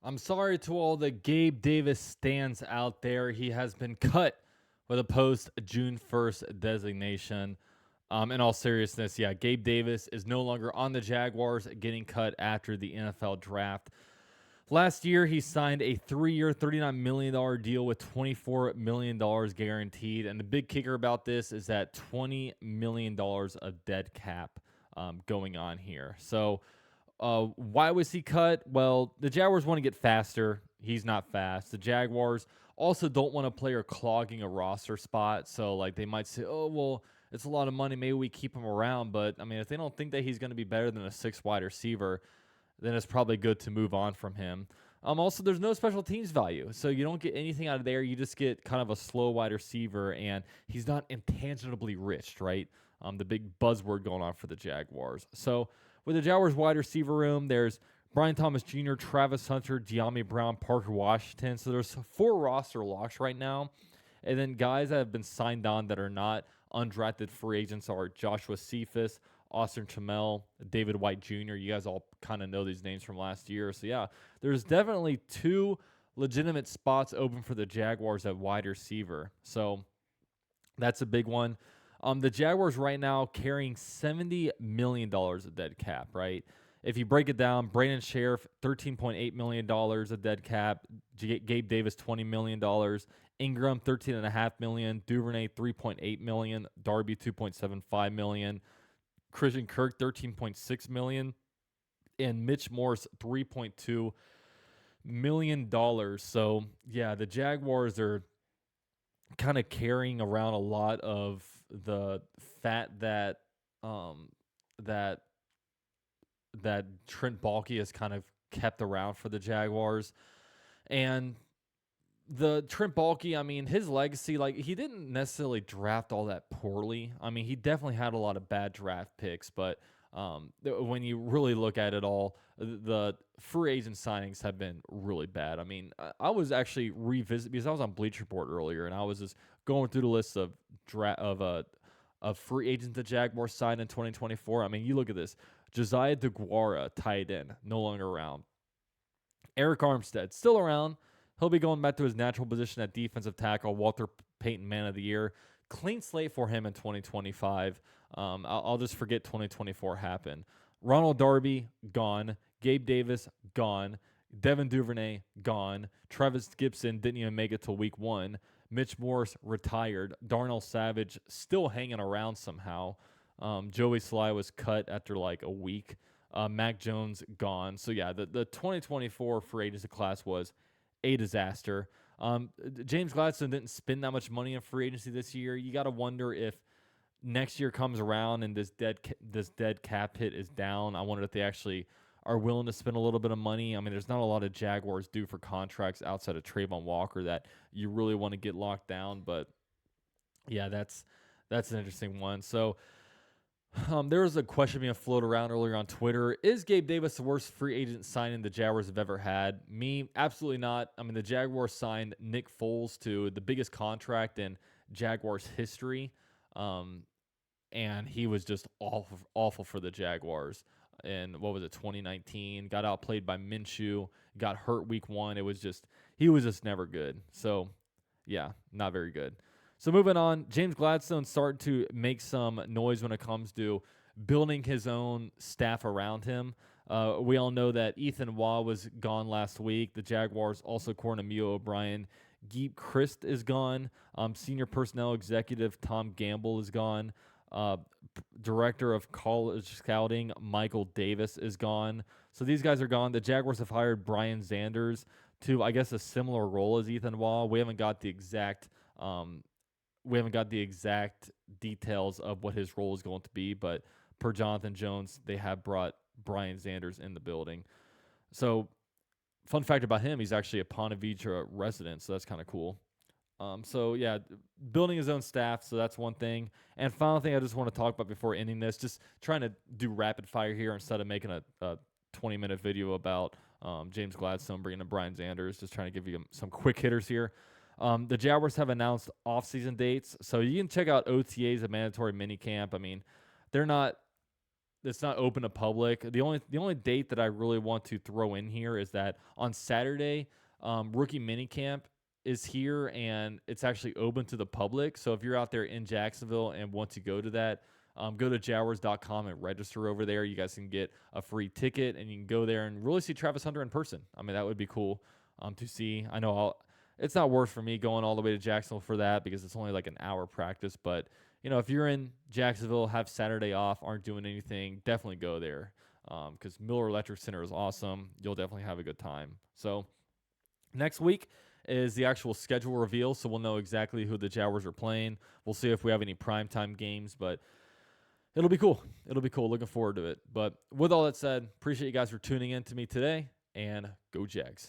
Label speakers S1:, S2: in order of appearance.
S1: I'm sorry to all the Gabe Davis stands out there. He has been cut with a post June 1st designation. In all seriousness, yeah, Gabe Davis is no longer on the Jaguars, getting cut after the NFL draft. Last year, he signed a 3-year, $39 million deal with $24 million guaranteed. And the big kicker about this is that $20 million of dead cap going on here. So, why was he cut? Well, the Jaguars want to get faster. He's not fast. The Jaguars also don't want a player clogging a roster spot. So, like, they might say, oh, well, it's a lot of money. Maybe we keep him around. But, I mean, if they don't think that he's going to be better than a 6 wide receiver, then it's probably good to move on from him. Also, there's no special teams value, so you don't get anything out of there. You just get kind of a slow wide receiver, and he's not intangibly rich, right? The big buzzword going on for the Jaguars. So with the Jaguars wide receiver room, there's Brian Thomas Jr., Travis Hunter, De'Ami Brown, Parker Washington. So there's 4 roster locks right now. And then guys that have been signed on that are not undrafted free agents are Joshua Cephas, Austin Trammell, David White Jr. You guys all kind of know these names from last year. So, yeah, there's definitely 2 legitimate spots open for the Jaguars at wide receiver. So, that's a big one. The Jaguars right now carrying $70 million of dead cap, right? If you break it down, Brandon Sheriff, $13.8 million of dead cap. Gabe Davis, $20 million. Ingram, $13.5 million. Duvernay, $3.8 million. Darby, $2.75 million. Christian Kirk, $13.6 million. And Mitch Morse, $3.2 million. So, yeah, the Jaguars are kind of carrying around a lot of the fat that that Trent Baalke has kind of kept around for the Jaguars. And the Trent Baalke, I mean, his legacy, like, he didn't necessarily draft all that poorly. I mean, he definitely had a lot of bad draft picks, but when you really look at it all, the free agent signings have been really bad. I mean, I was actually revisiting because I was on Bleacher Report earlier, and I was just going through the list of free agents the Jaguars signed in 2024. I mean, you look at this: Josiah DeGuara, tight end, no longer around. Eric Armstead, still around. He'll be going back to his natural position at defensive tackle. Walter Payton, Man of the Year. Clean slate for him in 2025. I'll just forget 2024 happened. Ronald Darby, gone. Gabe Davis, gone. Devin Duvernay, gone. Travis Gibson didn't even make it till week 1. Mitch Morse, retired. Darnell Savage, still hanging around somehow. Joey Sly was cut after like a week. Mac Jones, gone. So, yeah, the 2024 free agency class was a disaster. James Gladstone didn't spend that much money in free agency this year. You got to wonder if next year comes around and this dead cap hit is down. I wonder if they actually are willing to spend a little bit of money. I mean, there's not a lot of Jaguars due for contracts outside of Trayvon Walker that you really want to get locked down. But yeah, that's an interesting one. So there was a question being floated around earlier on Twitter. Is Gabe Davis the worst free agent signing the Jaguars have ever had? Me, absolutely not. I mean, the Jaguars signed Nick Foles to the biggest contract in Jaguars history, and he was just awful for the Jaguars. And what was it, 2019? Got outplayed by Minshew. Got hurt week 1. He was just never good. So, yeah, not very good. So moving on, James Gladstone started to make some noise when it comes to building his own staff around him. We all know that Ethan Waugh was gone last week. The Jaguars also Cornelio O'Brien. Geep Christ is gone. Senior personnel executive Tom Gamble is gone. Director of college scouting Michael Davis is gone. So these guys are gone. The Jaguars have hired Brian Zanders to, I guess, a similar role as Ethan Waugh. We haven't got the exact details of what his role is going to be, but per Jonathan Jones, they have brought Brian Zanders in the building. So, fun fact about him, he's actually a Ponte Vedra resident, so that's kind of cool. So, yeah, building his own staff, so that's one thing. And final thing I just want to talk about before ending this, just trying to do rapid fire here instead of making a 20-minute video about James Gladstone bringing in Brian Zanders, just trying to give you some quick hitters here. The Jaguars have announced off-season dates, so you can check out OTAs, a mandatory minicamp. I mean, they're not it's not open to public. The only date that I really want to throw in here is that on Saturday, rookie minicamp is here and it's actually open to the public. So if you're out there in Jacksonville and want to go to that, go to jaguars.com and register over there. You guys can get a free ticket and you can go there and really see Travis Hunter in person. I mean, that would be cool to see. I know it's not worth for me going all the way to Jacksonville for that because it's only like an hour practice. But, if you're in Jacksonville, have Saturday off, aren't doing anything, definitely go there because Miller Electric Center is awesome. You'll definitely have a good time. So next week is the actual schedule reveal, so we'll know exactly who the Jaguars are playing. We'll see if we have any primetime games, but it'll be cool. It'll be cool. Looking forward to it. But with all that said, appreciate you guys for tuning in to me today, and go Jags.